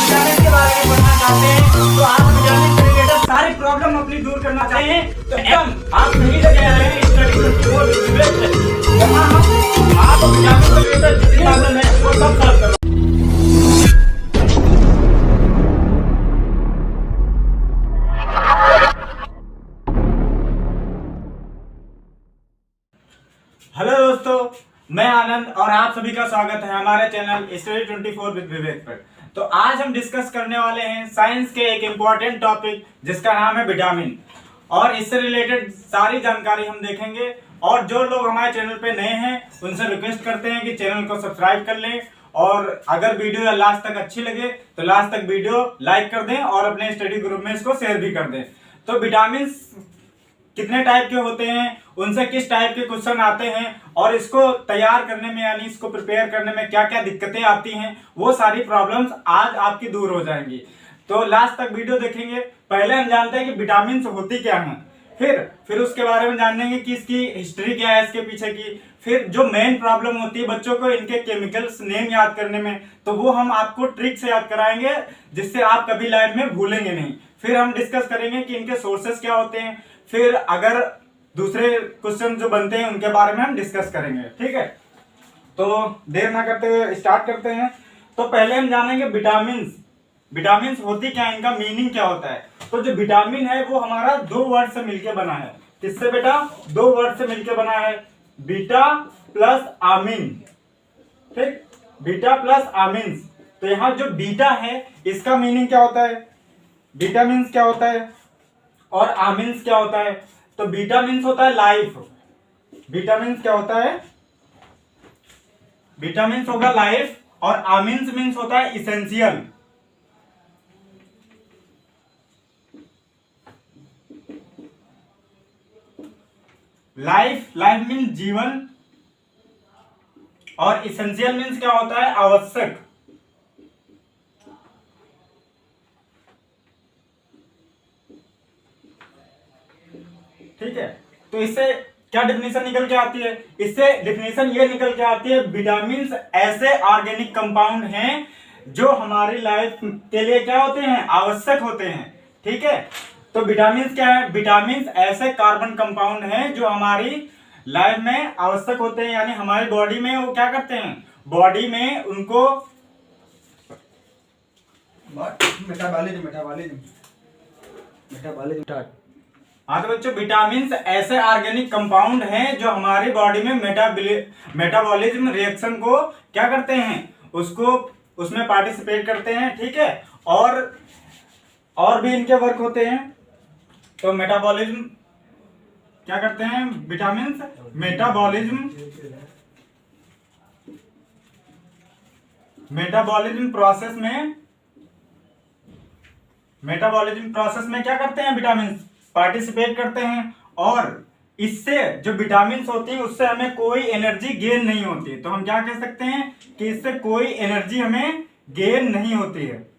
Vitamin के बारे में पढ़ना चाहते हैं, तो आप विटामिन से रिलेटेड सारी प्रॉब्लम अपनी दूर करना चाहते हैं, तो एकदम आप सही जगह आए हैं। स्टडी 24 विद विवेक, जहां हम आप विटामिन से रिलेटेड जितनी प्रॉब्लम है वो सब सॉल्व कर। हेलो दोस्तों, मैं आनंद और आप सभी का स्वागत है हमारे चैनल स्टडी 24 विद विवेक पर। तो आज हम डिस्कस करने वाले हैं साइंस के एक इम्पॉर्टेंट टॉपिक जिसका नाम है विटामिन, और इससे रिलेटेड सारी जानकारी हम देखेंगे। और जो लोग हमारे चैनल पे नए हैं उनसे रिक्वेस्ट करते हैं कि चैनल को सब्सक्राइब कर लें, और अगर वीडियो लास्ट तक अच्छी लगे तो लास्ट तक वीडियो लाइक कर दें और अपने स्टडी ग्रुप में इसको शेयर भी कर दें। तो विटामिन कितने टाइप के होते हैं, उनसे किस टाइप के क्वेश्चन आते हैं, और इसको तैयार करने में यानी इसको प्रिपेयर करने में क्या क्या दिक्कतें आती हैं, वो सारी प्रॉब्लम्स आज आपकी दूर हो जाएंगी। तो लास्ट तक वीडियो देखेंगे। पहले हम जानते हैं कि विटामिन होती क्या हैं, फिर उसके बारे में जानेंगे कि इसकी हिस्ट्री क्या है इसके पीछे की। फिर जो मेन प्रॉब्लम होती है बच्चों को इनके केमिकल्स नेम याद करने में, तो वो हम आपको ट्रिक से याद कराएंगे जिससे आप कभी लाइफ में भूलेंगे नहीं। फिर हम डिस्कस करेंगे कि इनके सोर्सेस क्या होते हैं। फिर अगर दूसरे क्वेश्चन जो बनते हैं उनके बारे में हम डिस्कस करेंगे, ठीक है। तो देर ना करते हुए स्टार्ट करते हैं। तो पहले हम जानेंगे विटामिन होती क्या है, इनका मीनिंग क्या होता है। तो जो विटामिन है वो हमारा दो वर्ड से मिलकर बना है। किससे बेटा? दो वर्ड से मिलकर बना है, बीटा प्लस आमीन, ठीक, बीटा प्लस आमीन। तो यहाँ जो बीटा है इसका मीनिंग क्या होता है, बीटा मीन्स क्या होता है और आमीन्स क्या होता है। तो बीटा मीन्स होता है लाइफ, बीटा मीन्स क्या होता है, बीटा मीन्स होगा लाइफ, और आमीन्स मीन्स होता है इसेंशियल। लाइफ मीन्स जीवन, और इसेंशियल मीन्स क्या होता है, आवश्यक। ठीक है। तो इससे क्या डेफिनेशन निकल के आती है, इससे डेफिनेशन ये निकल के आती है, विटामिन ऐसे ऑर्गेनिक कंपाउंड हैं जो हमारी लाइफ के लिए क्या होते हैं, आवश्यक होते हैं। ठीक है। तो विटामिन क्या है, विटामिन ऐसे कार्बन कंपाउंड हैं जो हमारी लाइफ में आवश्यक होते हैं, यानी हमारी बॉडी में वो क्या करते हैं, बॉडी में उनको हाँ। तो बच्चों विटामिन ऐसे ऑर्गेनिक कंपाउंड हैं जो हमारी बॉडी में मेटाबॉलिज्म रिएक्शन को क्या करते हैं, उसको उसमें पार्टिसिपेट करते हैं। ठीक है। और भी इनके वर्क होते हैं। तो मेटाबॉलिज्म क्या करते हैं, विटामिन मेटाबॉलिज्म प्रोसेस में क्या करते हैं, विटामिन पार्टिसिपेट करते हैं। और इससे जो विटामिन होती है उससे हमें कोई एनर्जी गेन नहीं होती। तो हम क्या कह सकते हैं कि इससे कोई एनर्जी हमें गेन नहीं होती है।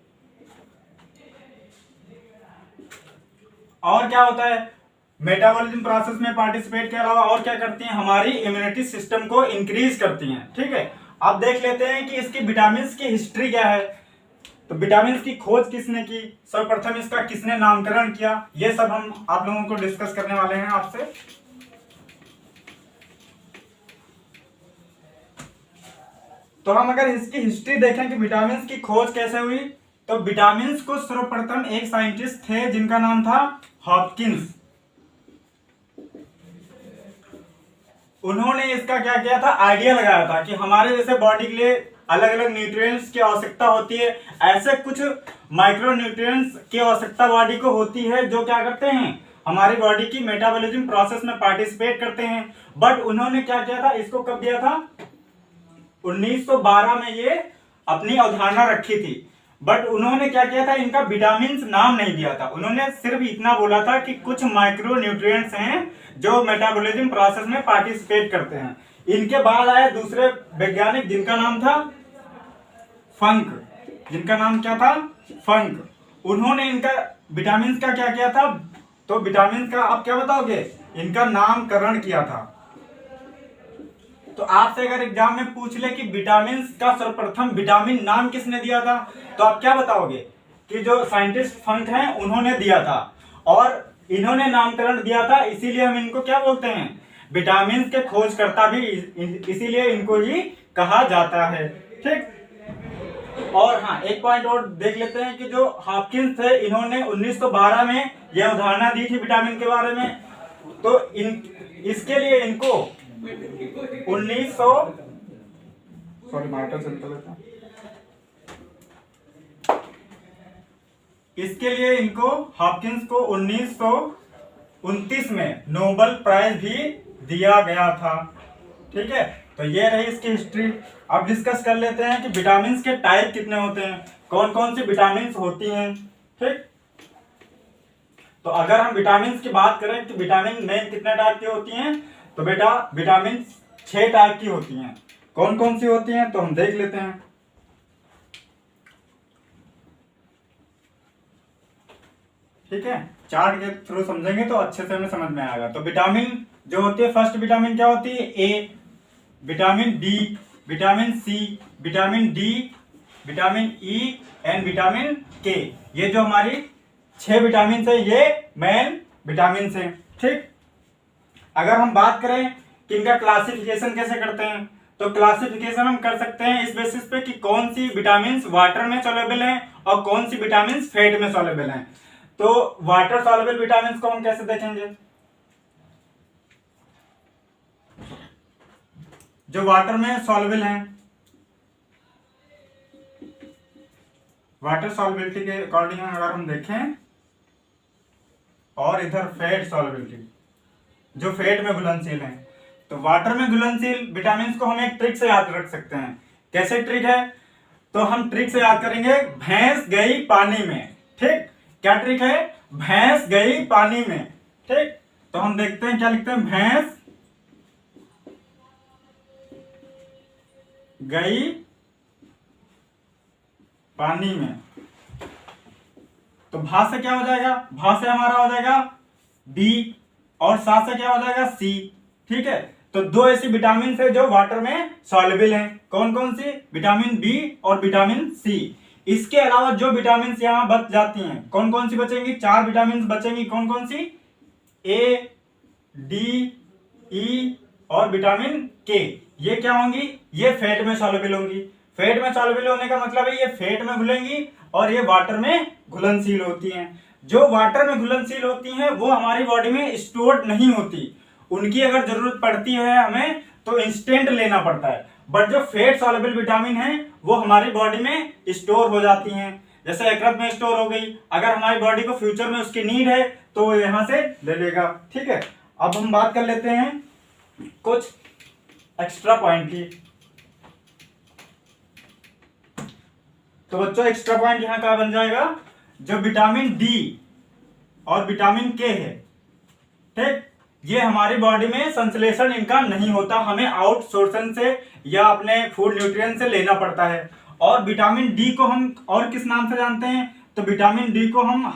और क्या होता है, मेटाबॉलिज्म प्रोसेस में पार्टिसिपेट के अलावा और क्या करती हैं, हमारी इम्यूनिटी सिस्टम को इंक्रीज करती हैं। ठीक है। अब देख लेते हैं कि इसकी विटामिन की हिस्ट्री क्या है। तो विटामिन की खोज किसने की, सर्वप्रथम इसका किसने नामकरण किया, ये सब हम आप लोगों को डिस्कस करने वाले हैं आपसे। तो हम अगर इसकी हिस्ट्री देखें कि विटामिन की खोज कैसे हुई, तो विटामिन को सर्वप्रथम एक साइंटिस्ट थे जिनका नाम था हॉपकिंस। उन्होंने इसका क्या किया था, आइडिया लगाया था कि हमारे जैसे बॉडी के लिए अलग अलग न्यूट्रिएंट्स की आवश्यकता होती है, ऐसे कुछ माइक्रो न्यूट्रिएंट्स की आवश्यकता बॉडी को होती है जो क्या करते हैं, हमारी बॉडी की मेटाबॉलिज्म प्रोसेस में पार्टिसिपेट करते हैं। बट उन्होंने क्या किया था, इसको कब दिया था, 1912 में ये अपनी अवधारणा रखी थी। बट उन्होंने क्या किया था, इनका विटामिन नाम नहीं दिया था। उन्होंने सिर्फ इतना बोला था कि कुछ माइक्रो न्यूट्रिएंट्स हैं जो मेटाबॉलिज्म प्रोसेस में पार्टिसिपेट करते हैं। इनके बाद आए दूसरे वैज्ञानिक जिनका नाम था फंक, जिनका नाम क्या था, फंक। उन्होंने इनका विटामिन का क्या किया था, तो विटामिन का आप क्या बताओगे, इनका नामकरण किया था। तो आपसे अगर एग्जाम में पूछ ले कि विटामिन का सर्वप्रथम विटामिन नाम किसने दिया था, तो आप क्या बताओगे कि जो साइंटिस्ट फंक हैं उन्होंने दिया था, और इन्होंने नामकरण दिया था, इसीलिए हम इनको क्या बोलते हैं, विटामिन के खोजकर्ता भी इसीलिए इनको ही कहा जाता है। ठीक। और हाँ, एक पॉइंट और देख लेते हैं कि जो हॉपकिंस थे इन्होंने 1912 में यह अवधारणा दी थी विटामिन के बारे में। तो इसके लिए इनको 1900 इसके लिए इनको हॉपकिंस को 1929 में नोबेल प्राइज भी दिया गया था। ठीक है, तो ये रही इसकी हिस्ट्री। अब डिस्कस कर लेते हैं कि विटामिन के टाइप कितने होते हैं, कौन कौन सी विटामिन होती हैं। ठीक, तो अगर हम विटामिन की बात करें कि विटामिन मेन कितने टाइप की होती हैं, तो बेटा विटामिन 6 टाइप की होती हैं। कौन कौन सी होती हैं तो हम देख लेते हैं। ठीक है, चार्ट के थ्रू समझेंगे तो अच्छे से हमें समझ में आएगा। तो विटामिन जो होती है, फर्स्ट विटामिन क्या होती है, A, vitamin B, vitamin C, vitamin D, vitamin E and vitamin K. ये जो हमारी 6 विटामिन है ये मेन विटामिन है। ठीक, अगर हम बात करें कि इनका क्लासिफिकेशन कैसे करते हैं, तो क्लासिफिकेशन हम कर सकते हैं इस बेसिस पे कि कौन सी विटामिन वाटर में सॉल्युबल हैं और कौन सी विटामिन फैट में सॉल्युबल हैं। तो वाटर सॉल्युबल विटामिन को हम कैसे देखेंगे, जो वाटर में सॉल्युबल हैं, वाटर सॉल्युबिलिटी के अकॉर्डिंग अगर हम देखें, और इधर फैट सॉल्युबिलिटी जो फैट में घुलनशील हैं, तो वाटर में घुलनशील विटामिन को हम एक ट्रिक से याद रख सकते हैं। कैसे ट्रिक है, तो हम ट्रिक से याद करेंगे, भैंस गई पानी में। ठीक, क्या ट्रिक है, भैंस गई पानी में। ठीक, तो हम देखते हैं क्या लिखते हैं, भैंस गई पानी में। तो भा से क्या हो जाएगा, भा से हमारा हो जाएगा बी, और सा से क्या हो जाएगा सी। ठीक है, तो दो ऐसी विटामिन है जो वाटर में सॉल्युबल हैं। कौन कौन सी, विटामिन बी और विटामिन सी। इसके अलावा जो विटामिन यहां बच जाती हैं, कौन कौन सी बचेंगी, 4 विटामिन बचेंगी। कौन कौन सी, ए, डी, ई और विटामिन के। ये क्या होंगी, ये फैट में सॉल्युबल होंगी। फैट में सॉल्युबल होने का मतलब है ये फैट में घुलेंगी और ये वाटर में घुलनशील होती हैं। जो वाटर में घुलनशील होती हैं वो हमारी बॉडी में स्टोर्ड नहीं होती, उनकी अगर जरूरत पड़ती है हमें तो इंस्टेंट लेना पड़ता है। बट जो फैट सॉल्युबल विटामिन है वो हमारी बॉडी में स्टोर हो जाती हैं, जैसे यकृत में स्टोर हो गई। अगर हमारी बॉडी को फ्यूचर में उसकी नीड है तो वो यहां से ले लेगा। ठीक है, अब हम बात कर लेते हैं कुछ एक्स्ट्रा पॉइंट की। तो बच्चों एक्स्ट्रा पॉइंट यहां का बन जाएगा, जो विटामिन डी और विटामिन के है, ठीक, ये हमारी बॉडी में संश्लेषण इनका नहीं होता, हमें आउटसोर्सन से या अपने फूड न्यूट्रिएंट से लेना पड़ता है। और विटामिन डी को हम और किस नाम से जानते हैं, तो विटामिन डी को हम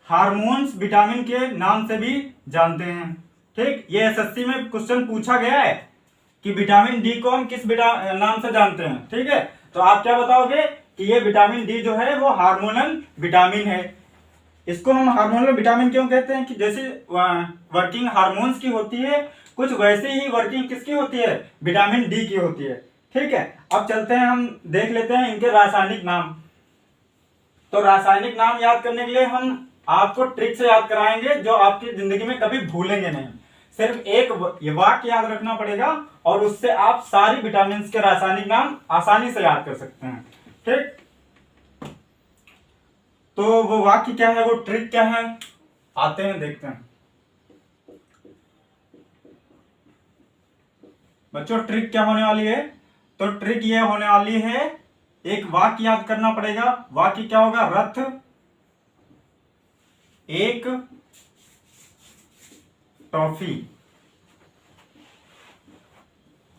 हार्मोन्स विटामिन के नाम से भी जानते हैं। ठीक, ये एसएससी में क्वेश्चन पूछा गया है कि विटामिन डी को हम किस नाम से जानते हैं। ठीक है, तो आप क्या बताओगे कि ये विटामिन डी जो है वो हार्मोनल विटामिन है। इसको हम हार्मोनल विटामिन क्यों कहते हैं कि जैसे वर्किंग हार्मोन्स की होती है, कुछ वैसे ही वर्किंग किसकी होती है, विटामिन डी की होती है। ठीक है, अब चलते हैं, हम देख लेते हैं इनके रासायनिक नाम। तो रासायनिक नाम याद करने के लिए हम आपको ट्रिक से याद कराएंगे जो आपकी जिंदगी में कभी भूलेंगे नहीं। सिर्फ एक वाक्य याद रखना पड़ेगा और उससे आप सारी विटामिन के रासायनिक नाम आसानी से याद कर सकते हैं। ठीक, तो वो वाक्य क्या है, वो ट्रिक क्या है, आते हैं देखते हैं। बच्चों ट्रिक क्या होने वाली है, तो ट्रिक ये होने वाली है, एक वाक्य याद करना पड़ेगा। वाक्य क्या होगा, रथ एक टॉफी,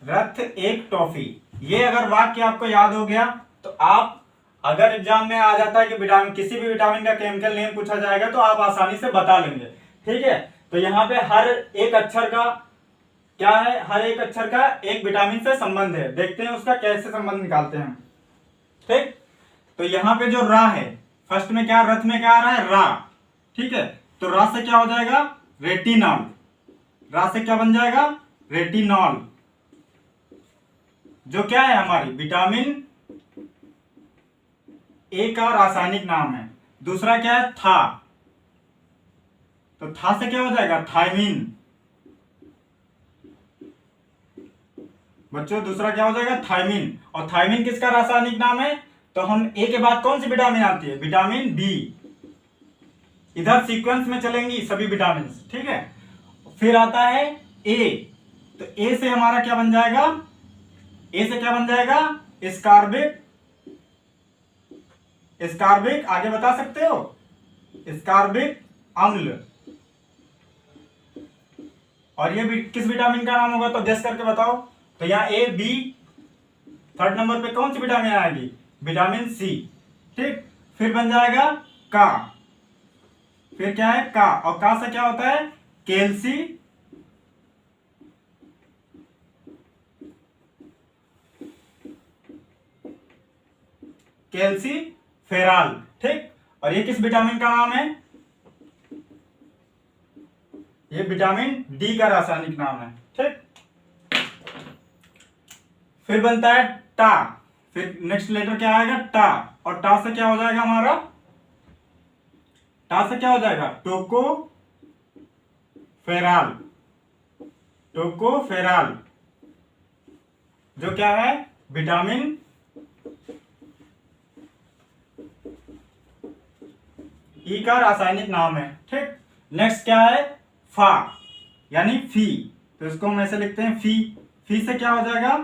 रथ एक टॉफी। ये अगर वाक्य आपको याद हो गया तो आप, अगर एग्जाम में आ जाता है कि विटामिन, किसी भी विटामिन का केमिकल नेम पूछा जाएगा तो आप आसानी से बता लेंगे। ठीक है, तो यहाँ पे हर एक अक्षर का क्या है, हर एक अक्षर का एक विटामिन से संबंध है। देखते हैं उसका कैसे संबंध निकालते हैं। ठीक, तो यहाँ पे जो रा है, फर्स्ट में क्या, रथ में क्या आ रहा है, रा। ठीक है, तो रा से क्या हो जाएगा, रेटिनॉल। रा से क्या बन जाएगा, रेटिनॉल, जो क्या है हमारी विटामिन ए का रासायनिक नाम है। दूसरा क्या है, था, तो था से क्या हो जाएगा, थायमिन। बच्चों दूसरा क्या हो जाएगा, थायमिन। और थायमिन किसका रासायनिक नाम है, तो हम ए के बाद कौन सी विटामिन आती है, विटामिन बी। इधर सीक्वेंस में चलेंगी सभी विटामिन। ठीक है, फिर आता है ए, तो ए से हमारा क्या बन जाएगा, ए से क्या बन जाएगा, स्कारबिक। स्कारबिक आगे बता सकते हो, स्कारबिक अम्ल। और ये किस विटामिन का नाम होगा, तो गेस करके बताओ। तो यहाँ ए बी, थर्ड नंबर पे कौन सी विटामिन आएगी, विटामिन सी। ठीक, फिर बन जाएगा का, फिर क्या है का, और का से क्या होता है, कैल्सी, कैल्सी फेराल। ठीक, और ये किस विटामिन का नाम है, ये विटामिन डी का रासायनिक नाम है। ठीक, फिर बनता है टा, फिर नेक्स्ट लेटर क्या आएगा, टा, और टा से क्या हो जाएगा हमारा, टा से क्या हो जाएगा, टोको फेराल। टोको फेराल जो क्या है, विटामिन ई का रासायनिक नाम है। ठीक, नेक्स्ट क्या है, फा यानी फी, तो इसको हम ऐसे लिखते हैं फी। फी से क्या हो जाएगा,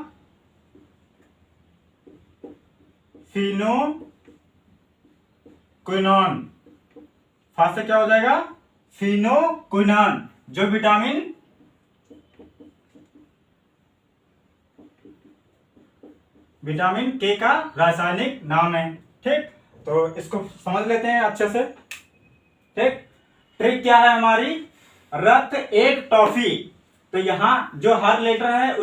फिनोक्विनोन। फा से क्या हो जाएगा, फिनोक्विनोन, जो विटामिन के का रासायनिक नाम है। ठीक, तो इसको समझ लेते हैं अच्छे से। ठीक, ट्रिक क्या है हमारी, रक्त एक टॉफी। तो यहां जो हर लेटर है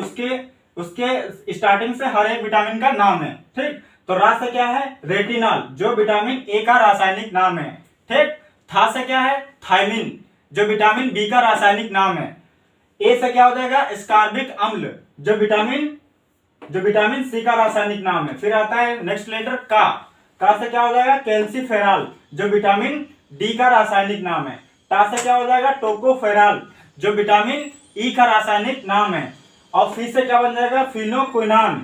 उसके स्टार्टिंग से हर एक विटामिन का नाम है। ठीक, तो रा से क्या है, रेटिनॉल, जो विटामिन ए का रासायनिक नाम है। ठीक, था से क्या है, थायमिन, जो विटामिन बी का रासायनिक नाम है। ए से क्या हो जाएगा, स्कारबिक अम्ल, जो विटामिन सी का रासायनिक नाम है। फिर आता है नेक्स्ट लेटर का से क्या हो जाएगा, कैल्सीफेरॉल, जो विटामिन डी का रासायनिक नाम है। टा से क्या हो जाएगा, टोकोफेरॉल, जो विटामिन ई का रासायनिक नाम है। और फी से क्या बन जाएगा, फिनोक्विनोन।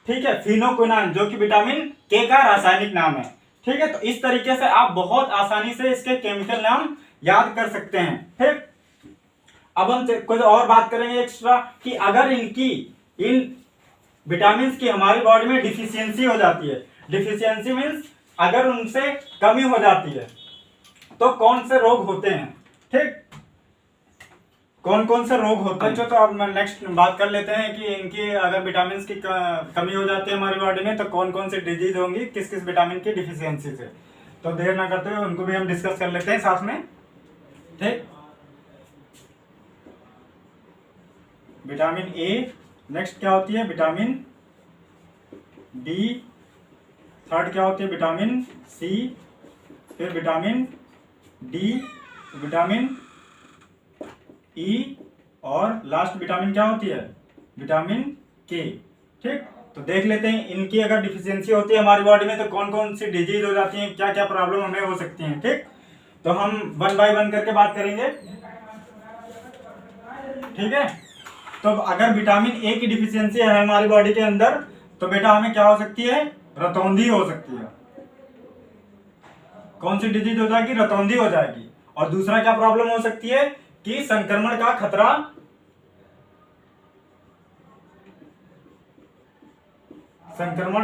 ठीक है, फिनोक्विनोन जो कि विटामिन के का रासायनिक नाम है। ठीक है, तो इस तरीके से आप बहुत आसानी से इसके केमिकल नाम याद कर सकते हैं। ठीक, अब हम कुछ और बात करेंगे एक्स्ट्रा कि अगर इन विटामिन की हमारी बॉडी में डिफिशियंसी हो जाती है, डिफिशियंसी मीन्स अगर उनसे कमी हो जाती है तो कौन से रोग होते हैं। ठीक, कौन कौन से रोग होते हैं। तो अब नेक्स्ट बात कर लेते हैं कि इनकी अगर विटामिन की कमी हो जाती है हमारी बॉडी में तो कौन कौन सी डिजीज होंगी किस किस विटामिन की डिफिशियंसी से। तो देर ना करते हुए उनको भी हम डिस्कस कर लेते हैं साथ में। ठीक, विटामिन ए, नेक्स्ट क्या होती है विटामिन डी, थर्ड क्या होती है विटामिन सी, फिर विटामिन डी, विटामिन ई, और लास्ट विटामिन क्या होती है, विटामिन के। ठीक, तो देख लेते हैं इनकी अगर डिफिशियंसी होती है हमारी बॉडी में तो कौन कौन सी डिजीज हो जाती है, क्या क्या प्रॉब्लम हमें हो सकती है। ठीक, तो हम वन बाय वन करके बात करेंगे। ठीक है, तो अगर विटामिन ए की डिफिशियंसी है हमारी बॉडी के अंदर तो बेटा हमें क्या हो सकती है, रतौंधी हो सकती है। कौन सी डिजीज हो जाएगी, रतौंधी हो जाएगी। और दूसरा क्या प्रॉब्लम हो सकती है कि संक्रमण का खतरा, संक्रमण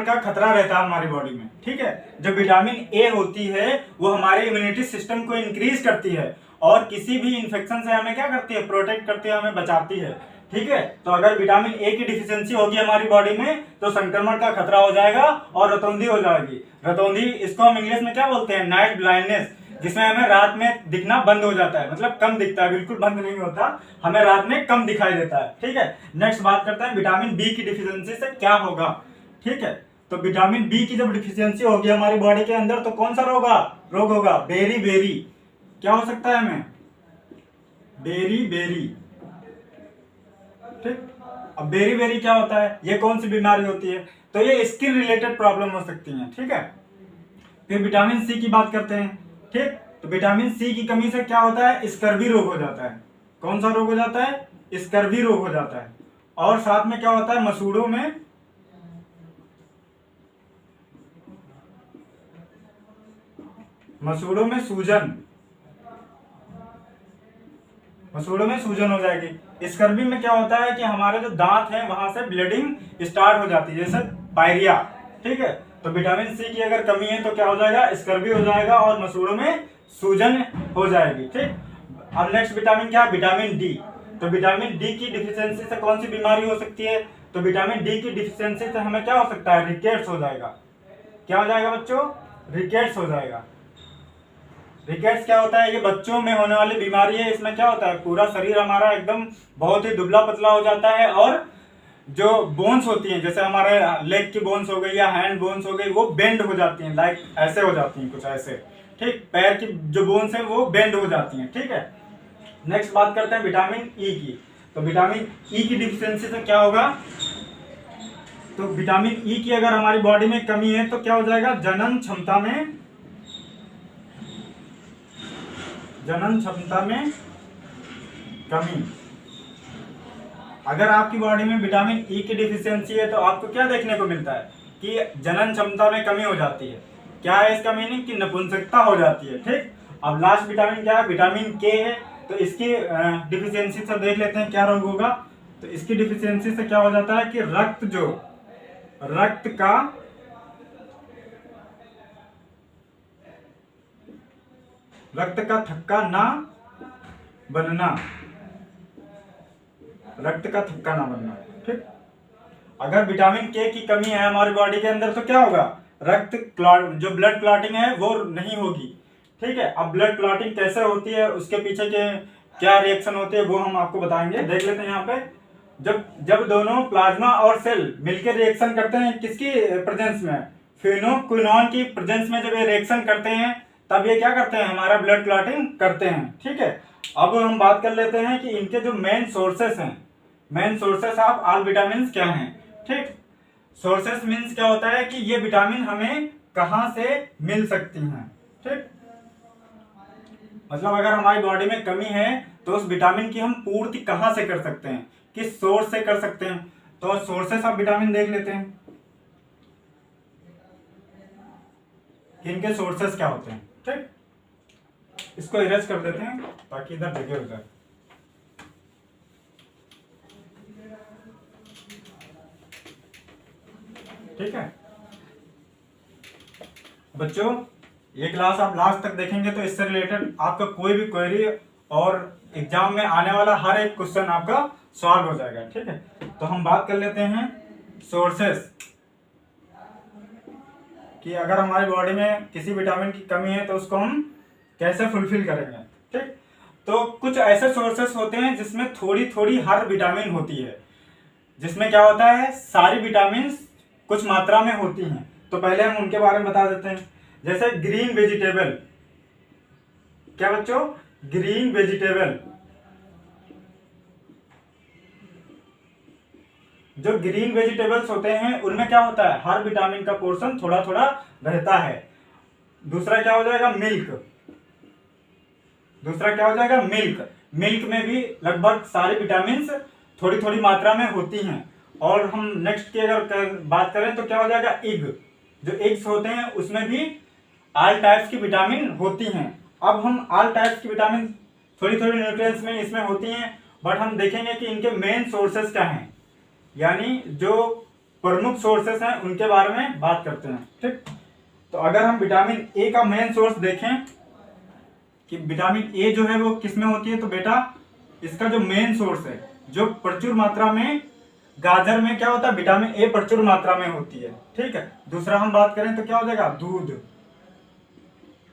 का खतरा रहता है हमारी बॉडी में। ठीक है, जो विटामिन ए होती है वो हमारे इम्यूनिटी सिस्टम को इंक्रीज करती है और किसी भी इंफेक्शन से हमें क्या करती है, प्रोटेक्ट करती है, हमें बचाती है। ठीक है। तो अगर विटामिन ए की डिफिशियंसी होगी हमारी बॉडी में तो संक्रमण का खतरा हो जाएगा और रतौंधी हो जाएगी। रतौंधी, इसको हम इंग्लिश में क्या बोलते हैं, नाइट ब्लाइंडनेस, जिसमें हमें रात में दिखना बंद हो जाता है, मतलब कम दिखता है, बिल्कुल बंद नहीं होता, हमें रात में कम दिखाई देता है। ठीक है, नेक्स्ट बात करते हैं विटामिन बी की डिफिशियंसी से क्या होगा। ठीक है, तो विटामिन बी की जब डिफिशियंसी होगी हमारी बॉडी के अंदर तो कौन सा रोग होगा, बेरी बेरी। क्या हो सकता है हमें, बेरी बेरी। ठीक, अब बेरी बेरी क्या होता है, ये कौन सी बीमारी होती है, तो ये स्किन रिलेटेड प्रॉब्लम हो सकती है। ठीक है, फिर विटामिन सी की बात करते हैं। ठीक, तो विटामिन सी की कमी से क्या होता है, स्कर्वी रोग हो जाता है। कौन सा रोग हो जाता है, स्कर्वी रोग हो जाता है। और साथ में क्या होता है, मसूड़ों में सूजन, मसूड़ों में सूजन हो जाएगी। स्कर्वी में क्या होता है कि हमारे जो दांत हैं वहां से ब्लीडिंग स्टार्ट हो जाती है, जैसे पायरिया। ठीक है, तो विटामिन सी की अगर कमी है तो क्या हो जाएगा, स्कर्वी हो जाएगा और मसूड़ों में सूजन हो जाएगी। ठीक, अब नेक्स्ट विटामिन क्या है, विटामिन डी। तो विटामिन डी की डिफिशियंसी से कौन सी बीमारी हो सकती है, तो विटामिन डी की डिफिशियंसी से हमें क्या हो सकता है, रिकेट्स हो जाएगा। क्या हो जाएगा बच्चों, रिकेट्स हो जाएगा। रिकेट्स क्या होता है, ये बच्चों में होने वाली बीमारी है। इसमें क्या होता है, पूरा शरीर हमारा एकदम बहुत ही दुबला पतला हो जाता है और जो बोन्स होती हैं, जैसे हमारे लेग की बोन्स हो गई या हैंड बोन्स हो गई, वो बेंड हो जाती हैं, लाइक ऐसे हो जाती हैं, कुछ ऐसे। ठीक, पैर की जो बोन्स हैं वो बेंड हो जाती हैं। ठीक है, नेक्स्ट बात करते हैं विटामिन ई की। तो विटामिन ई की डिफिशियंसी से क्या होगा, तो विटामिन ई की अगर हमारी बॉडी में कमी है तो क्या हो जाएगा, जनन क्षमता में कमी। अगर आपकी बॉडी में विटामिन ई की डिफिशियंसी है तो आपको क्या देखने को मिलता है कि जनन क्षमता में कमी हो जाती है। क्या है इसका मीनिंग, कि नपुंसकता हो जाती है। ठीक, अब लास्ट विटामिन क्या है, विटामिन के है। तो इसकी डिफिशियंसी से देख लेते हैं क्या रोग होगा। तो इसकी डिफिशियंसी से क्या हो जाता है कि रक्त का थक्का ना बनना, रक्त का थक्का ना बनना। ठीक, अगर विटामिन के की कमी है हमारी बॉडी के अंदर तो क्या होगा, रक्त क्लॉट, जो ब्लड क्लॉटिंग है वो नहीं होगी। ठीक है, अब ब्लड क्लॉटिंग कैसे होती है, उसके पीछे के क्या रिएक्शन होते हैं वो हम आपको बताएंगे। देख लेते हैं यहाँ पे, जब दोनों प्लाज्मा और सेल मिलकर रिएक्शन करते हैं किसकी प्रेजेंस में, फिनोक्विनोन की प्रेजेंस में, जब ये रिएक्शन करते हैं तब ये क्या करते हैं, हमारा ब्लड क्लॉटिंग करते हैं। ठीक है, अब हम बात कर लेते हैं कि इनके जो मेन सोर्सेस हैं, main sources of all vitamin क्या हैं। ठीक, सोर्सेस मीन्स क्या होता है कि ये विटामिन हमें कहां से मिल सकती हैं। ठीक, मतलब अगर हमारी बॉडी में कमी है तो उस विटामिन की हम पूर्ति कहां से कर सकते हैं, किस सोर्स से कर सकते हैं। तो सोर्सेस ऑफ विटामिन देख लेते हैं, इनके सोर्सेस क्या होते हैं। ठीक, इसको इरेज कर देते हैं ताकि इधर जगह हो जाए। ठीक है बच्चों, ये क्लास आप लास्ट तक देखेंगे तो इससे रिलेटेड आपका कोई भी क्वेरी और एग्जाम में आने वाला हर एक क्वेश्चन आपका सॉल्व हो जाएगा। ठीक है, तो हम बात कर लेते हैं सोर्सेस कि अगर हमारी बॉडी में किसी विटामिन की कमी है तो उसको हम कैसे फुलफिल करेंगे। ठीक, तो कुछ ऐसे सोर्सेस होते हैं जिसमें थोड़ी थोड़ी हर विटामिन होती है, जिसमें क्या होता है सारी विटामिन कुछ मात्रा में होती हैं। तो पहले हम उनके बारे में बता देते हैं, जैसे ग्रीन वेजिटेबल। क्या बच्चों, ग्रीन वेजिटेबल, जो ग्रीन वेजिटेबल्स होते हैं उनमें क्या होता है, हर विटामिन का पोर्शन थोड़ा थोड़ा रहता है। दूसरा क्या हो जाएगा, मिल्क। मिल्क में भी लगभग सारी विटामिन थोड़ी थोड़ी मात्रा में होती हैं। और हम नेक्स्ट की अगर बात करें तो क्या हो जाएगा, एग। जो एग्स होते हैं उसमें भी ऑल टाइप्स की विटामिन होती हैं। अब हम ऑल टाइप्स की विटामिन थोड़ी थोड़ी न्यूट्रिएंट्स में इसमें होती हैं, बट हम देखेंगे कि इनके मेन सोर्सेस क्या हैं, यानी जो प्रमुख सोर्सेस हैं उनके बारे में बात करते हैं। ठीक, तो अगर हम विटामिन ए का मेन सोर्स देखें कि विटामिन ए जो है वो किस में होती है, तो बेटा इसका जो मेन सोर्स है जो प्रचुर मात्रा में गाजर में क्या होता है, विटामिन ए प्रचुर मात्रा में होती है। ठीक है, दूसरा हम बात करें तो क्या हो जाएगा, दूध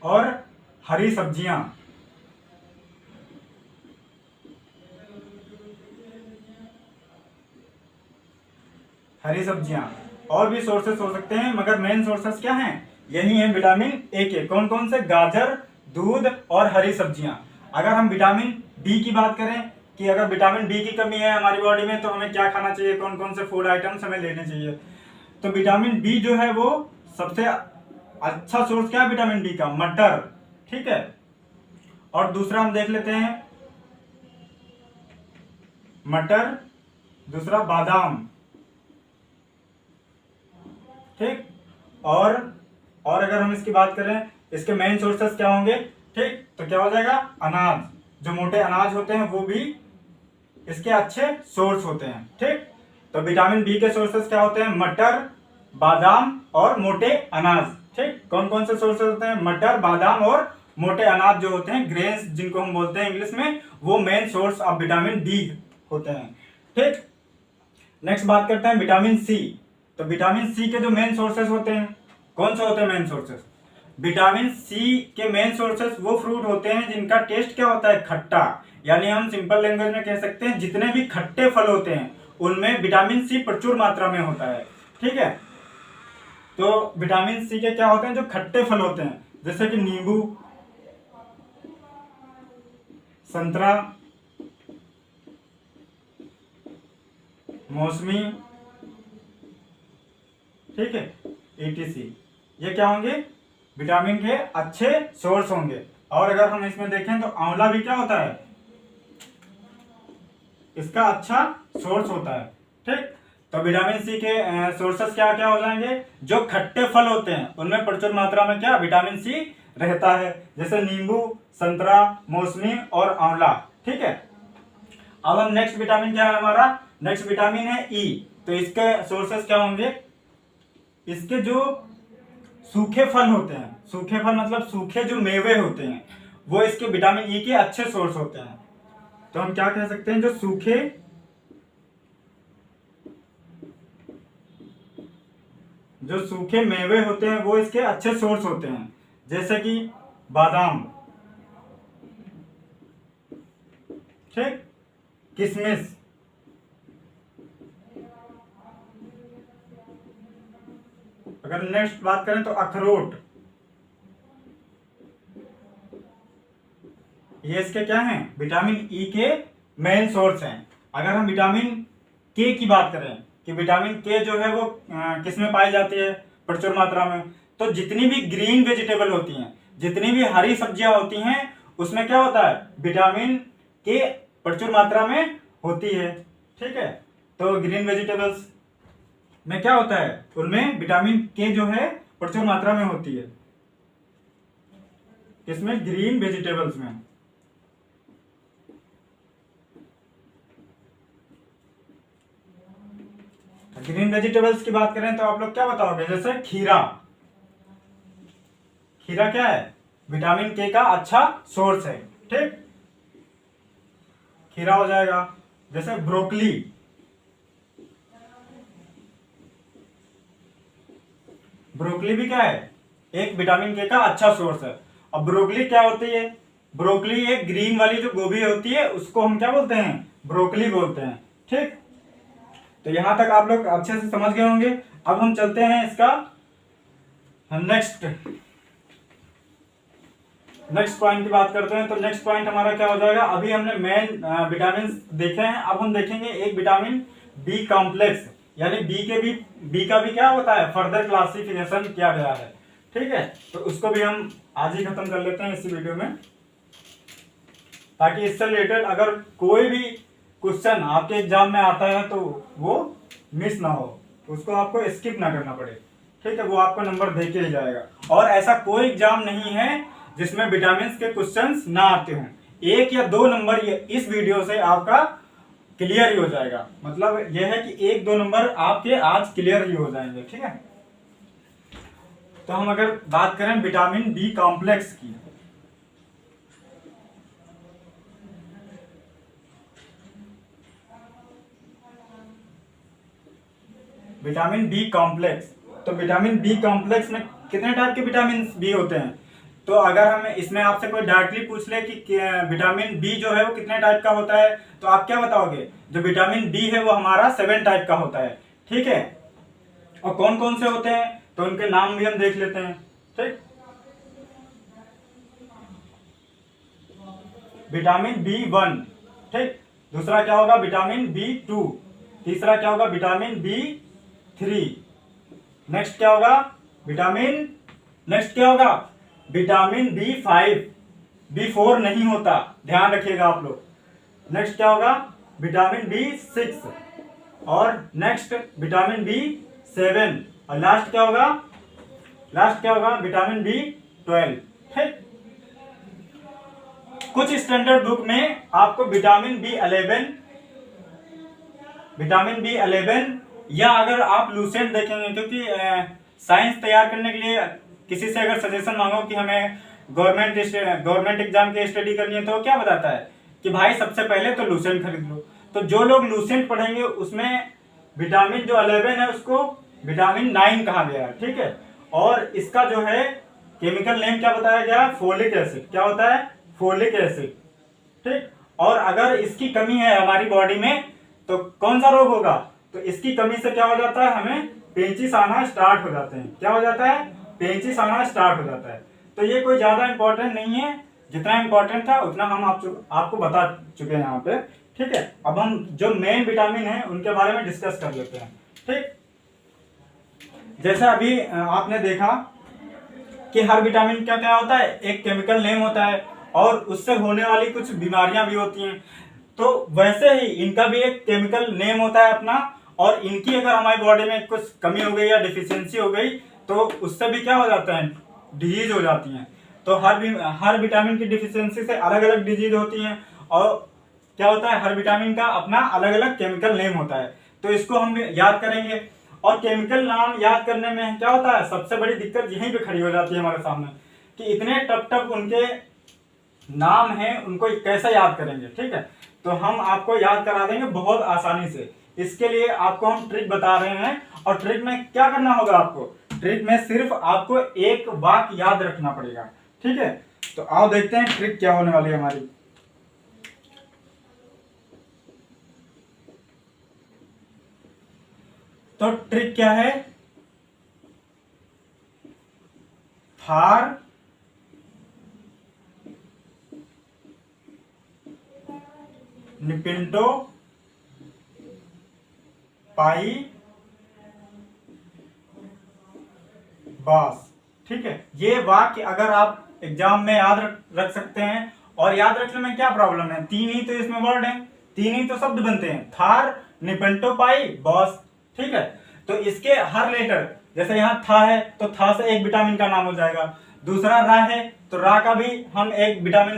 और हरी सब्जियां। हरी सब्जियां और भी सोर्सेस हो सकते हैं, मगर मेन सोर्सेस क्या हैं, यही है विटामिन ए के। कौन कौन से, गाजर, दूध और हरी सब्जियां। अगर हम विटामिन डी की बात करें कि अगर विटामिन डी की कमी है हमारी बॉडी में तो हमें क्या खाना चाहिए, कौन कौन से फूड आइटम्स हमें लेने चाहिए, तो विटामिन डी जो है वो सबसे अच्छा सोर्स क्या है विटामिन डी का, मटर। ठीक है, और दूसरा हम देख लेते हैं मटर, दूसरा बादाम। ठीक, और अगर हम इसकी बात करें, इसके मेन सोर्सेस क्या होंगे, ठीक, तो क्या हो जाएगा, अनाज। जो मोटे अनाज होते हैं वो भी इसके अच्छे सोर्स होते हैं। ठीक, तो विटामिन बी के सोर्सेस क्या होते हैं, मटर, बादाम और मोटे अनाज। ठीक, कौन कौन से सोर्सेस होते हैं, मटर, बादाम और मोटे अनाज जो होते हैं, ग्रेन्स जिनको हम बोलते हैं इंग्लिश में, वो main source of vitamin D होते हैं। ठीक, नेक्स्ट बात करते हैं विटामिन सी। तो विटामिन सी के जो मेन सोर्सेस होते हैं, कौन से होते हैं मेन सोर्सेस, विटामिन सी के मेन सोर्सेस वो फ्रूट होते हैं जिनका टेस्ट क्या होता है, खट्टा। यानी हम सिंपल लैंग्वेज में कह सकते हैं जितने भी खट्टे फल होते हैं उनमें विटामिन सी प्रचुर मात्रा में होता है। ठीक है, तो विटामिन सी के क्या होते हैं, जो खट्टे फल होते हैं, जैसे कि नींबू, संतरा, मौसमी, ठीक है, ETC, ये क्या होंगे, विटामिन के अच्छे सोर्स होंगे। और अगर हम इसमें देखें तो आंवला भी क्या होता है, इसका अच्छा सोर्स होता है। ठीक, तो विटामिन सी के सोर्सेस क्या क्या हो जाएंगे, जो खट्टे फल होते हैं उनमें प्रचुर मात्रा में क्या विटामिन सी रहता है, जैसे नींबू, संतरा, मौसमी और आंवला। ठीक है, अब हम नेक्स्ट विटामिन क्या है हमारा, नेक्स्ट विटामिन है ई। तो इसके सोर्सेस क्या होंगे, इसके जो सूखे फल होते हैं, सूखे फल मतलब सूखे जो मेवे होते हैं, वो इसके विटामिन ई के अच्छे सोर्स होते हैं। तो हम क्या कह सकते हैं, जो सूखे मेवे होते हैं वो इसके अच्छे सोर्स होते हैं, जैसे कि बादाम, ठीक, किशमिश, अगर नेक्स्ट बात करें तो अखरोट, ये इसके क्या हैं, विटामिन ई के मेन सोर्स हैं। अगर हम विटामिन के की बात करें कि विटामिन के जो है वो किस में पाई जाती है, प्रचुर मात्रा में, तो जितनी भी ग्रीन वेजिटेबल होती हैं, जितनी भी हरी सब्जियां होती हैं, उसमें क्या होता है, विटामिन के प्रचुर मात्रा में होती है। ठीक है, तो ग्रीन वेजिटेबल्स में क्या होता है, उनमें विटामिन के जो है प्रचुर मात्रा में होती है, इसमें ग्रीन वेजिटेबल्स में। ग्रीन वेजिटेबल्स की बात करें तो आप लोग क्या बताओगे, जैसे खीरा, खीरा क्या है, विटामिन के का अच्छा सोर्स है। ठीक, खीरा हो जाएगा, जैसे ब्रोकली, ब्रोकली भी क्या है, एक विटामिन के का अच्छा सोर्स है। अब ब्रोकली क्या होती है, ब्रोकली एक ग्रीन वाली जो गोभी होती है उसको हम क्या बोलते हैं, ब्रोकली बोलते हैं। ठीक, तो यहां तक आप लोग अच्छे से समझ गए होंगे। अब हम चलते हैं इसका नेक्स्ट पॉइंट की बात करते हैं। तो नेक्स्ट पॉइंट हमारा क्या हो जाएगा, अभी हमने मेन विटामिन देखे हैं, अब हम देखेंगे एक विटामिन बी कॉम्प्लेक्स, यानी बी का भी क्या होता है, फर्दर क्लासिफिकेशन किया गया है। ठीक है, तो उसको भी हम आज ही खत्म कर लेते हैं इसी वीडियो में, ताकि इससे रिलेटेड अगर कोई भी क्वेश्चन आपके एग्जाम में आता है तो वो मिस ना हो, उसको आपको स्किप ना करना पड़े। ठीक है, वो आपको नंबर दे के ही जाएगा। और ऐसा कोई एग्जाम नहीं है जिसमें विटामिन के क्वेश्चंस ना आते हों, 1 या 2 नंबर ये इस वीडियो से आपका क्लियर ही हो जाएगा। मतलब यह है कि 1-2 नंबर आपके आज क्लियर ही हो जाएंगे। ठीक है, तो हम अगर बात करें विटामिन बी कॉम्प्लेक्स की, विटामिन बी कॉम्प्लेक्स। तो विटामिन बी कॉम्प्लेक्स में कितने टाइप के विटामिन बी होते हैं? तो अगर हम इसमें आपसे कोई डायरेक्टली पूछ ले कि विटामिन बी जो है वो कितने टाइप का होता है, तो आप क्या बताओगे? जो विटामिन बी है वो हमारा 7 टाइप का होता है, ठीक है। और कौन कौन से होते हैं तो उनके नाम भी हम देख लेते हैं, ठीक। विटामिन बी 1, ठीक। दूसरा क्या होगा? Vitamin B 2। तीसरा क्या होगा? Vitamin B 3। नेक्स्ट क्या होगा? नेक्स्ट क्या होगा? विटामिन बी 4 नहीं होता, ध्यान रखिएगा आप लोग। नेक्स्ट क्या होगा? Vitamin B 6। और नेक्स्ट विटामिन बी 7। और लास्ट क्या होगा? विटामिन बी 12, ठीक। कुछ स्टैंडर्ड बुक में आपको विटामिन बी 11 या अगर आप लूसेंट देखेंगे, क्योंकि साइंस तैयार करने के लिए किसी से अगर सजेशन मांगो कि हमें गवर्नमेंट एग्जाम की स्टडी करनी है, तो क्या बताता है कि भाई सबसे पहले तो लूसेंट खरीद लो। तो जो लोग लूसेंट पढ़ेंगे उसमें विटामिन जो 11 है उसको विटामिन 9 कहा गया है, ठीक है। और इसका जो है केमिकल नेम क्या बताया गया? Folic acid. क्या होता है? फोलिक एसिड, ठीक। और अगर इसकी कमी है हमारी बॉडी में तो कौन सा रोग होगा? तो इसकी कमी से क्या हो जाता है? हमें पेचिश आना स्टार्ट हो जाते हैं। क्या हो जाता है? पेचिश आना स्टार्ट हो जाता है। तो ये कोई ज्यादा इंपॉर्टेंट नहीं है, जितना इंपॉर्टेंट था उतना हम आपको बता चुके हैं यहाँ पे, ठीक है। अब हम जो मेन विटामिन है उनके बारे में डिस्कस कर लेते हैं, ठीक। जैसा अभी आपने देखा कि हर विटामिन का क्या होता है? एक केमिकल नेम होता है और उससे होने वाली कुछ बीमारियां भी होती हैं। तो वैसे ही इनका भी एक केमिकल नेम होता है अपना, और इनकी अगर हमारी बॉडी में कुछ कमी हो गई या डिफिशियंसी हो गई तो उससे भी क्या हो जाता है? डिजीज हो जाती हैं। तो हर विटामिन की डिफिशियंसी से अलग अलग डिजीज होती हैं, और क्या होता है? हर विटामिन का अपना अलग अलग केमिकल नेम होता है। तो इसको हम याद करेंगे। और केमिकल नाम याद करने में क्या होता है? सबसे बड़ी दिक्कत यहीं पे खड़ी हो जाती है हमारे सामने कि इतने टफ उनके नाम है, उनको कैसे याद करेंगे, ठीक है। तो हम आपको याद करा देंगे बहुत आसानी से। इसके लिए आपको हम ट्रिक बता रहे हैं, और ट्रिक में क्या करना होगा आपको? ट्रिक में सिर्फ आपको एक वाक्य याद रखना पड़ेगा, ठीक है। तो आओ देखते हैं ट्रिक क्या होने वाली है हमारी। तो ट्रिक क्या है? थार निपिंटो पाई बास, ठीक है। ये वाक्य अगर आप एग्जाम में याद रख सकते हैं, और याद रखने में क्या प्रॉब्लम है? 3 ही तो इसमें वर्ड है, 3 ही तो शब्द बनते हैं, थार निपिंटो पाई बॉस, ठीक है। तो इसके हर लेटर, जैसे यहाँ था है तो था से एक विटामिन का नाम हो जाएगा। दूसरा रा है तो रा का भी हम एक विटामिन,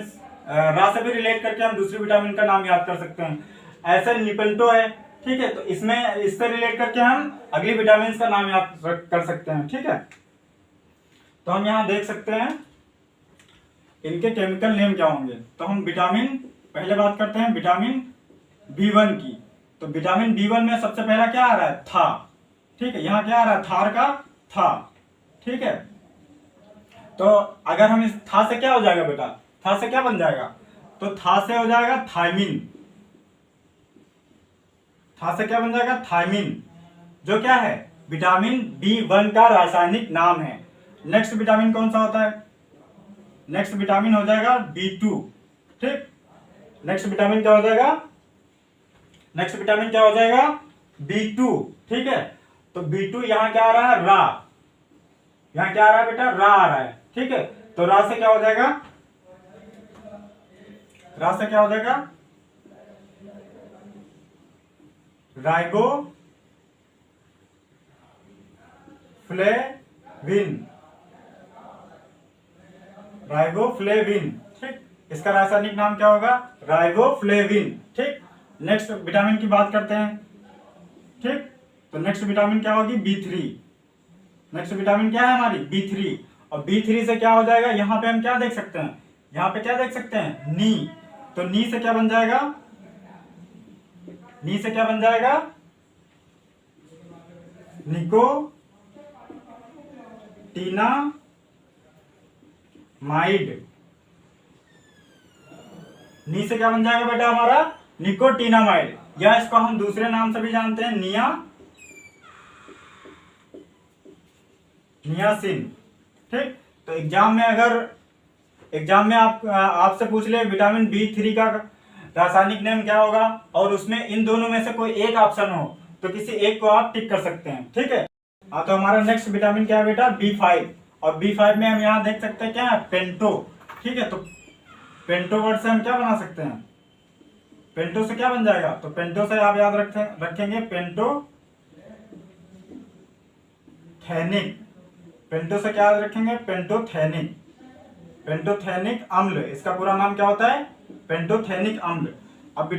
रा से भी रिलेट करके हम दूसरी विटामिन का नाम याद कर सकते हैं। ऐसे निपिंटो है, ठीक है, तो इसमें इससे रिलेट करके हम अगली विटामिन का नाम याद कर सकते हैं, ठीक है। तो हम यहाँ देख सकते हैं इनके केमिकल नेम क्या होंगे। तो हम विटामिन, पहले बात करते हैं विटामिन बी 1 की। तो विटामिन बी 1 में सबसे पहला क्या आ रहा है? था, ठीक है। यहाँ क्या आ रहा है? थार का था, ठीक है। तो अगर हम इस था से क्या हो जाएगा बेटा? था से क्या बन जाएगा? तो था से हो जाएगा थायमिन। था से क्या बन जाएगा? थायमिन, जो क्या है? विटामिन बी 1 का रासायनिक नाम है। नेक्स्ट विटामिन कौन सा होता है? नेक्स्ट विटामिन हो जाएगा बी 2, ठीक। नेक्स्ट विटामिन क्या हो जाएगा? नेक्स्ट विटामिन क्या हो जाएगा? बी 2, ठीक है। तो बी 2 यहाँ क्या आ रहा है? रा। यहाँ क्या आ रहा है बेटा? रा आ रहा है, ठीक है। तो रा से क्या हो जाएगा? रा से क्या हो जाएगा? राइबो फ्लेविन, राइबोफ्लेविन, ठीक। इसका रासायनिक नाम क्या होगा? राइबोफ्लेविन, ठीक। नेक्स्ट विटामिन की बात करते हैं, ठीक। तो नेक्स्ट विटामिन क्या होगी? बी 3। नेक्स्ट विटामिन क्या है हमारी? बी 3। और बी 3 से क्या हो जाएगा? यहाँ पे हम क्या देख सकते हैं? यहाँ पे क्या देख सकते हैं? नी। तो नी से क्या बन जाएगा? नी से क्या बन जाएगा? निकोटिनामाइड। नी से क्या बन जाएगा बेटा हमारा निकोटिनामाइड, या इसको हम दूसरे नाम से भी जानते हैं नियासिन। ठीक, तो एग्जाम में आपसे पूछ ले विटामिन B3 का रासायनिक नाम क्या होगा, और उसमें इन दोनों में से कोई एक ऑप्शन हो तो किसी एक को आप टिक कर सकते हैं। ठीक है, तो हमारा नेक्स्ट विटामिन क्या है बेटा B5, और B5 में हम यहाँ देख सकते हैं क्या है पेंटो। ठीक है, तो पेंटो वर्ड से हम क्या बना सकते हैं, पेंटो से क्या बन जाएगा, तो पेंटो से आप याद रखेंगे पेंटोथेनिक। पेंटो से क्या याद रखेंगे पेंटोथेनिक, पेंटोथेनिक अम्ल, इसका पूरा नाम क्या होता है पेंटोथेनिक अम्ल। अब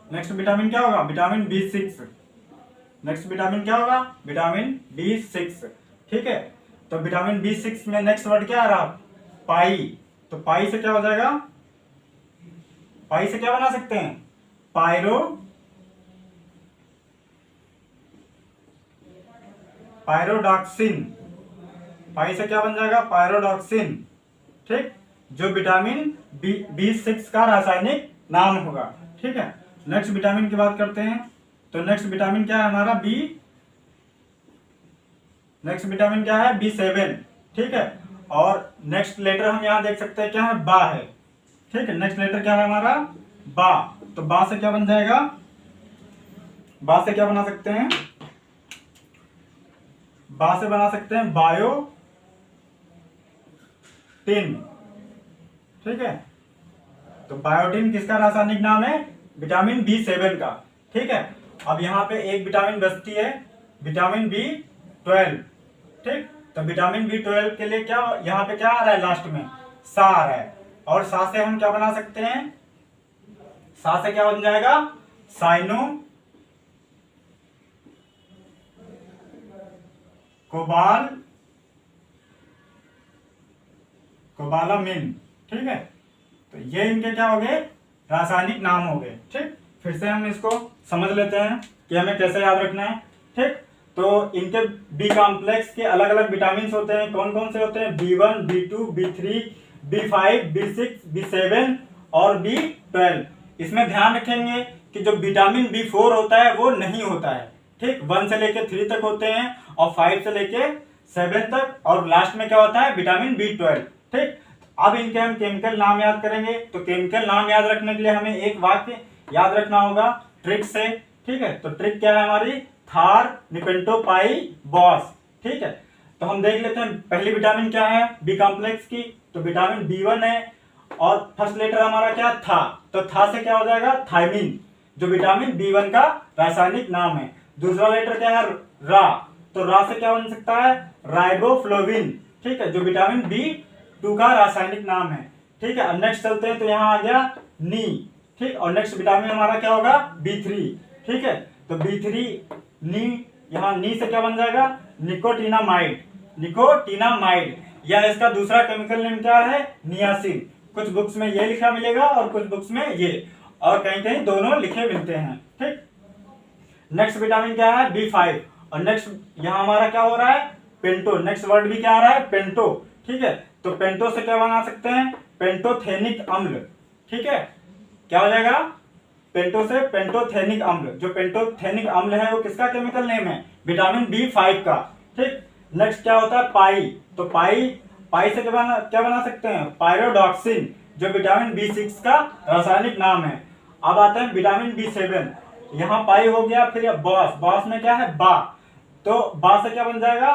नेक्स्ट विटामिन क्या होगा विटामिन B6। नेक्स्ट विटामिन क्या होगा विटामिन B6। ठीक है, तो विटामिन B6 में नेक्स्ट वर्ड क्या आ रहा पाई, तो पाई से क्या हो जाएगा, पाई से क्या बना सकते हैं पायरोडॉक्सिन। पाई से क्या बन जाएगा पायरोडॉक्सिन। ठीक, जो विटामिन B6 का रासायनिक नाम होगा। ठीक है, नेक्स्ट विटामिन की बात करते हैं, तो नेक्स्ट विटामिन क्या है हमारा नेक्स्ट विटामिन क्या है B7। ठीक है, और नेक्स्ट लेटर हम यहाँ देख सकते हैं क्या है बा है। ठीक है, नेक्स्ट लेटर क्या है हमारा बा, तो बा से क्या बन जाएगा, बा से क्या बना सकते हैं, बा से बना सकते हैं बायोटिन। ठीक है, तो बायोटिन किसका रासायनिक नाम है विटामिन B7 का। ठीक है, अब यहाँ पे एक विटामिन बचती है विटामिन B12। ठीक, तो विटामिन B12 के लिए क्या यहाँ पे क्या आ रहा है लास्ट में सा आ रहा है, और सा से हम क्या बना सकते हैं, सा से क्या बन जाएगा कोबालामिन। ठीक है, तो ये इनके क्या हो गए रासायनिक नाम हो गए। ठीक, फिर से हम इसको समझ लेते हैं कि हमें कैसे याद रखना है। ठीक, तो इनके बी कॉम्प्लेक्स के अलग अलग विटामिन होते हैं, कौन कौन से होते हैं B1 B2 B3 B5 B6 B7 और B12। इसमें ध्यान रखेंगे कि जो विटामिन B4 होता है वो नहीं होता है। ठीक, 1 से लेके 3 तक होते हैं, और 5 से लेके 7 तक, और लास्ट में क्या होता है विटामिन B12। ठीक, अब इनके हम केमिकल नाम याद करेंगे, तो केमिकल नाम याद रखने के लिए हमें एक वाक्य याद रखना होगा ट्रिक से। ठीक है, तो ट्रिक क्या है हमारी थार निपेंटोपाई बॉस। ठीक है, तो हम देख लेते हैं पहली विटामिन क्या है बी कॉम्प्लेक्स की, तो विटामिन B1 है, और फर्स्ट लेटर हमारा क्या था, तो था से क्या हो जाएगा थायमिन, जो विटामिन B1 का रासायनिक नाम है। दूसरा लेटर क्या है रा, तो रा से क्या बन सकता है राइबोफ्लोविन। ठीक है, जो विटामिन B2 का रासायनिक नाम है। ठीक है, अब नेक्स्ट चलते हैं, तो यहाँ आ गया नी। ठीक, और नेक्स्ट विटामिन हमारा क्या होगा B3। ठीक है, तो B3 नी, यहाँ नी से क्या बन जाएगा निकोटिनामाइड। निकोटिनामाइड, या इसका दूसरा केमिकल नेम क्या है नियासिन। कुछ बुक्स में ये लिखा मिलेगा और कुछ बुक्स में ये, और कहीं कहीं दोनों लिखे मिलते हैं। ठीक, नेक्स्ट विटामिन क्या है B5, और नेक्स्ट यहाँ हमारा क्या हो रहा है पेंटो। नेक्स्ट वर्ड भी क्या आ रहा है पेंटो। ठीक है, तो पेंटो से क्या बना सकते हैं पेंटोथेनिक अम्ल। ठीक है, क्या हो जाएगा पेंटो से पेंटोथेनिक अम्ल। जो पेंटोथेनिक अम्ल है वो किसका केमिकल नेम है विटामिन B5 का। ठीक, नेक्स्ट क्या होता है पाई, तो पाई से क्या बना सकते हैं पायरोडॉक्सिन, जो विटामिन B6 का रासायनिक नाम है। अब आते हैं विटामिन B7, यहाँ पाई हो गया, फिर बॉस में क्या है बा, तो बा से क्या बन जाएगा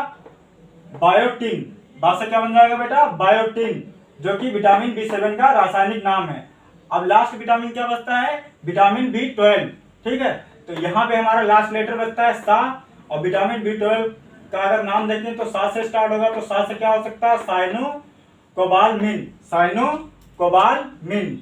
बायोटिन। बा से क्या बन जाएगा बेटा बायोटिन, जो कि विटामिन B7 का रासायनिक नाम है। अब लास्ट विटामिन क्या बचता है विटामिन B12। ठीक है, तो यहाँ पे हमारा लास्ट लेटर बचता है सा, और विटामिन B12 का अगर नाम देखें तो सा से स्टार्ट होगा, तो सा से क्या हो सकता है साइनोकोबालमिन। साइनोकोबालमिन।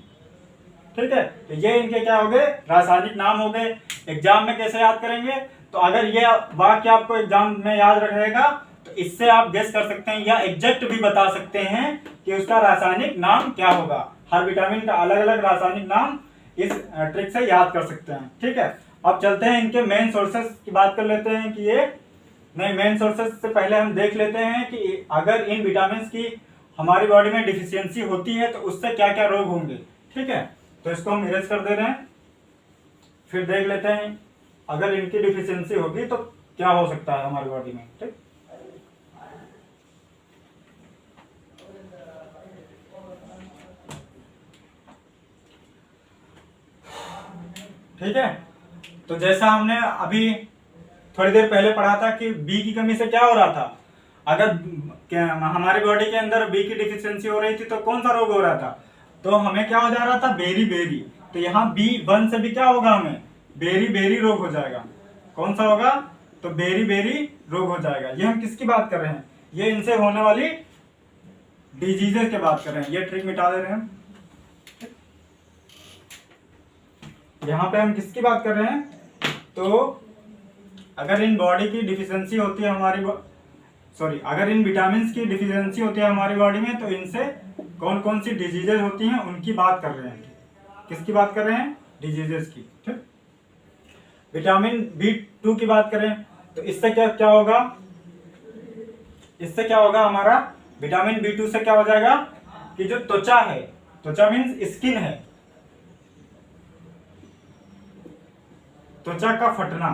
ठीक है, तो ये इनके क्या हो गए रासायनिक नाम हो गए। एग्जाम में कैसे याद करेंगे, तो अगर ये वाक्य आपको एग्जाम में याद रहेगा तो इससे आप गेस कर सकते हैं या एग्जैक्ट भी बता सकते हैं कि उसका रासायनिक नाम क्या होगा। हर विटामिन का अलग अलग रासायनिक नाम इस ट्रिक से याद कर सकते हैं। ठीक है, अब चलते हैं इनके मेन सोर्सेस की बात कर लेते हैं कि ये नहीं, मेन सोर्सेस से पहले हम देख लेते हैं कि अगर इन विटामिन की हमारी बॉडी में डिफिशियंसी होती है तो उससे क्या क्या रोग होंगे। ठीक है, तो इसको हम इरेज कर दे रहे हैं, फिर देख लेते हैं अगर इनकी डिफिशियंसी होगी तो क्या हो सकता है हमारी बॉडी में। ठीक है, तो जैसा हमने अभी थोड़ी देर पहले पढ़ा था कि बी की कमी से क्या हो रहा था, अगर हमारी बॉडी के अंदर बी की डिफिशियंसी हो रही थी तो कौन सा रोग हो रहा था, तो हमें क्या हो जा रहा था, बेरी बेरी। तो यहाँ बी वन से भी क्या होगा, हमें बेरी बेरी रोग हो जाएगा। कौन सा होगा, तो बेरी बेरी रोग हो जाएगा। ये हम किसकी बात कर रहे हैं, ये इनसे होने वाली डिजीजेस की बात कर रहे हैं। ये ट्रिक मिटा दे रहे हैं। यहाँ पे हम किसकी बात कर रहे हैं, तो अगर इन बॉडी की डिफिशियंसी होती है अगर इन विटामिन की डिफिशियंसी होती है हमारी बॉडी में तो इनसे कौन कौन सी डिजीजेज होती हैं उनकी बात कर रहे हैं। किसकी बात कर रहे हैं, डिजीजेस की। ठीक, विटामिन B2 की बात करें तो इससे क्या क्या होगा, इससे क्या होगा, हमारा विटामिन B2 से क्या हो जाएगा कि जो त्वचा है, त्वचा मीन्स स्किन है, त्वचा का फटना,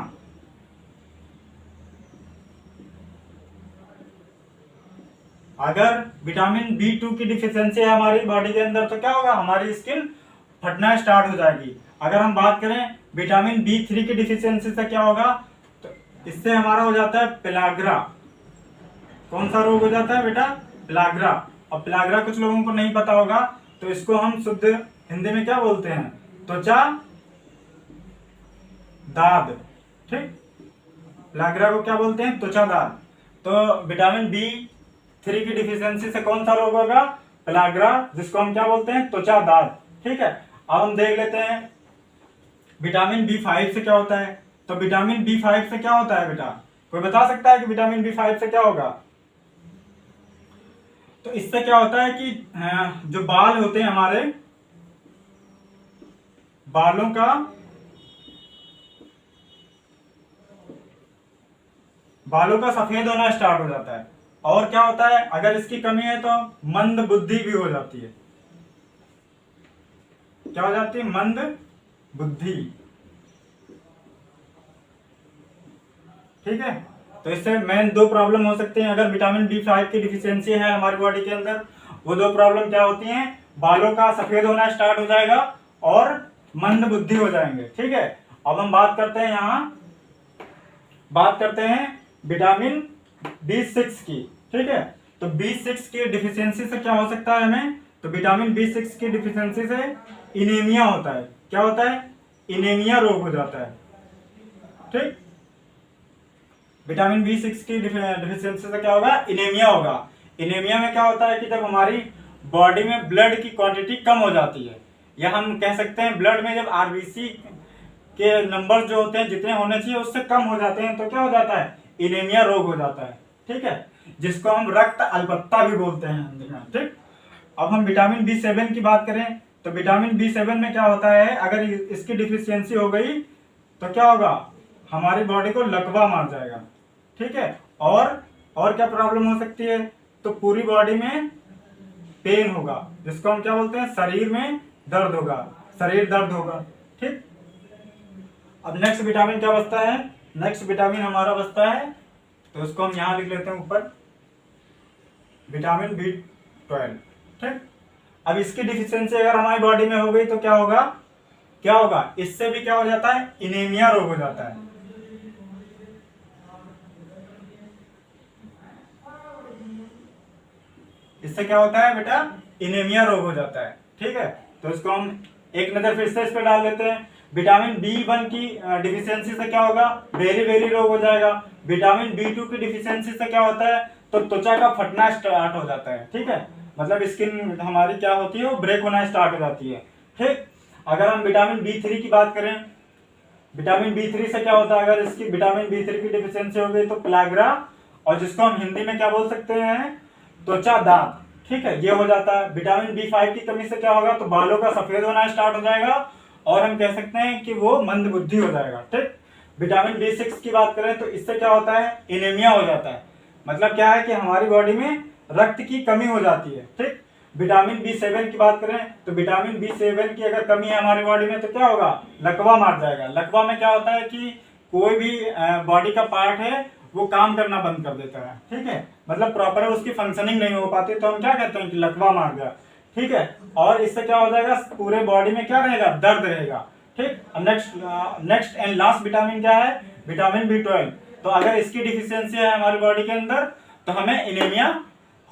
अगर विटामिन B2 की डिफिशियंसी है हमारी बॉडी के अंदर तो क्या होगा, हमारी स्किन फटना स्टार्ट हो जाएगी। अगर हम बात करें विटामिन B3 की डिफिशियंसी से क्या होगा, तो इससे हमारा हो जाता है पेलाग्रा। कौन सा रोग हो जाता है बेटा, पेलाग्रा। और पेलाग्रा कुछ लोगों को नहीं पता होगा तो इसको हम शुद्ध हिंदी में क्या बोलते हैं, त्वचा दाद। ठीक, पेलाग्रा को क्या बोलते हैं, त्वचा दाद। तो विटामिन B3 की डिफिशियंसी से कौन सा रोग होगा, पेलाग्रा, जिसको हम क्या बोलते हैं, त्वचा दाद। ठीक है, अब हम देख लेते हैं विटामिन B5 से क्या होता है। तो विटामिन B5 से क्या होता है बेटा, कोई बता सकता है कि विटामिन B5 से क्या होगा। तो इससे क्या होता है कि जो बाल होते हैं हमारे, बालों का सफेद होना स्टार्ट हो जाता है। और क्या होता है, अगर इसकी कमी है तो मंद बुद्धि भी हो जाती है। क्या हो जाती है, मंद बुद्धि। ठीक है, तो इससे मेन दो प्रॉब्लम हो सकती हैं अगर विटामिन B5 की डिफिशियंसी है हमारी बॉडी के अंदर। वो दो प्रॉब्लम क्या होती हैं, बालों का सफेद होना स्टार्ट हो जाएगा और मंद बुद्धि हो जाएंगे। ठीक है, अब हम बात करते हैं, यहाँ बात करते हैं विटामिन B6 की। ठीक है, तो B6 की डिफिशियंसी से क्या हो सकता है हमें, तो विटामिन B6 की डिफिशियंसी से इनेमिया होता है। क्या होता है, इनेमिया रोग हो जाता है। ठीक, विटामिन B6 की डिफिशियंसी से क्या होगा, इनेमिया होगा। इनेमिया में क्या होता है कि जब हमारी बॉडी में ब्लड की क्वांटिटी कम हो जाती है, या हम कह सकते हैं ब्लड में जब आरबीसी के नंबर जो होते हैं जितने होने चाहिए उससे कम हो जाते हैं तो क्या हो जाता है, इनेमिया रोग हो जाता है। ठीक है, जिसको हम रक्त अल्पत्ता भी बोलते हैं। ठीक, अब हम विटामिन B7 की बात करें तो विटामिन B7 में क्या होता है, अगर इसकी डिफिशियंसी हो गई तो क्या होगा, हमारी बॉडी को लकवा मार जाएगा। ठीक है, और क्या प्रॉब्लम हो सकती है, तो पूरी बॉडी में पेन होगा, जिसको हम क्या बोलते हैं, शरीर में दर्द होगा, शरीर दर्द होगा। ठीक, अब नेक्स्ट विटामिन क्या बचता है, नेक्स्ट विटामिन हमारा बचता है, तो उसको हम यहां लिख लेते हैं ऊपर, विटामिन B12। ठीक, अब इसकी डिफिशियंसी अगर हमारी बॉडी में हो गई तो क्या होगा, क्या होगा, इससे भी क्या हो जाता है, इनेमिया रोग हो जाता है। इससे क्या होता है बेटा, इनेमिया रोग हो जाता है। ठीक है, तो इसको हम एक नजर फिर से इस पे डाल लेते हैं। विटामिन B1 की डिफिशियंसी से क्या होगा, बेरी बेरी रोग हो जाएगा। विटामिन B2 की डिफिशियंसी से क्या होता है, तो त्वचा का फटना स्टार्ट हो जाता है। ठीक है, मतलब स्किन हमारी क्या होती है, वो ब्रेक होना स्टार्ट हो जाती है। ठीक, अगर हम विटामिन B3 की बात करें, विटामिन B3 से क्या होता है, अगर इसकी विटामिन B3 की डिफिशियंसी हो गई तो पेलाग्रा, और जिसको हम हिंदी में क्या बोल सकते हैं, त्वचा दाग। ठीक है, ये हो जाता है। विटामिन B5 की कमी से क्या होगा, तो बालों का सफेद होना स्टार्ट हो जाएगा और हम कह सकते हैं कि वो मंदबुद्धि हो जाएगा। ठीक, विटामिन B6 की बात करें तो इससे क्या होता है, एनीमिया हो जाता है। मतलब क्या है कि हमारी बॉडी में रक्त की कमी हो जाती है। ठीक, विटामिन B7 की बात करें तो विटामिन B7 की अगर कमी है हमारी बॉडी में तो क्या होगा, लकवा मार जाएगा। लकवा में क्या होता है कि कोई भी बॉडी का पार्ट है वो काम करना बंद कर देता है। ठीक है, मतलब प्रॉपर उसकी फंक्शनिंग नहीं हो पाती, तो हम क्या कहते हैं कि लकवा मार गया। ठीक है, और इससे क्या हो जाएगा, पूरे बॉडी में क्या रहेगा, दर्द रहेगा। ठीक, नेक्स्ट एंड लास्ट विटामिन क्या है, विटामिन B12। तो अगर इसकी डिफिशियंसी है हमारी बॉडी के अंदर तो हमें एनीमिया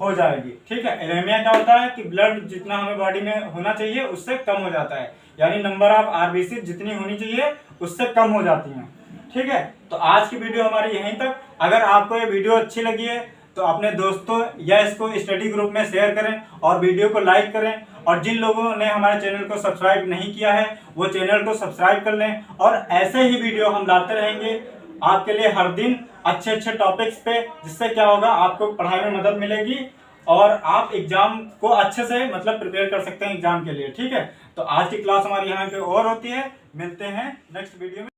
हो जाएगी। ठीक है, एनीमिया क्या होता है कि ब्लड जितना हमें बॉडी में होना चाहिए उससे कम हो जाता है, यानी नंबर ऑफ RBC जितनी होनी चाहिए उससे कम हो जाती है। ठीक है, तो आज की वीडियो हमारी यहीं तक। अगर आपको ये वीडियो अच्छी लगी है तो अपने दोस्तों या इसको स्टडी ग्रुप में शेयर करें और वीडियो को लाइक करें। और जिन लोगों ने हमारे चैनल को सब्सक्राइब नहीं किया है वो चैनल को सब्सक्राइब कर लें, और ऐसे ही वीडियो हम लाते रहेंगे आपके लिए हर दिन अच्छे अच्छे टॉपिक्स पे, जिससे क्या होगा, आपको पढ़ाई में मदद मिलेगी और आप एग्जाम को अच्छे से मतलब प्रिपेयर कर सकते हैं एग्जाम के लिए। ठीक है, तो आज की क्लास हमारी यहाँ पे और होती है। मिलते हैं नेक्स्ट वीडियो में।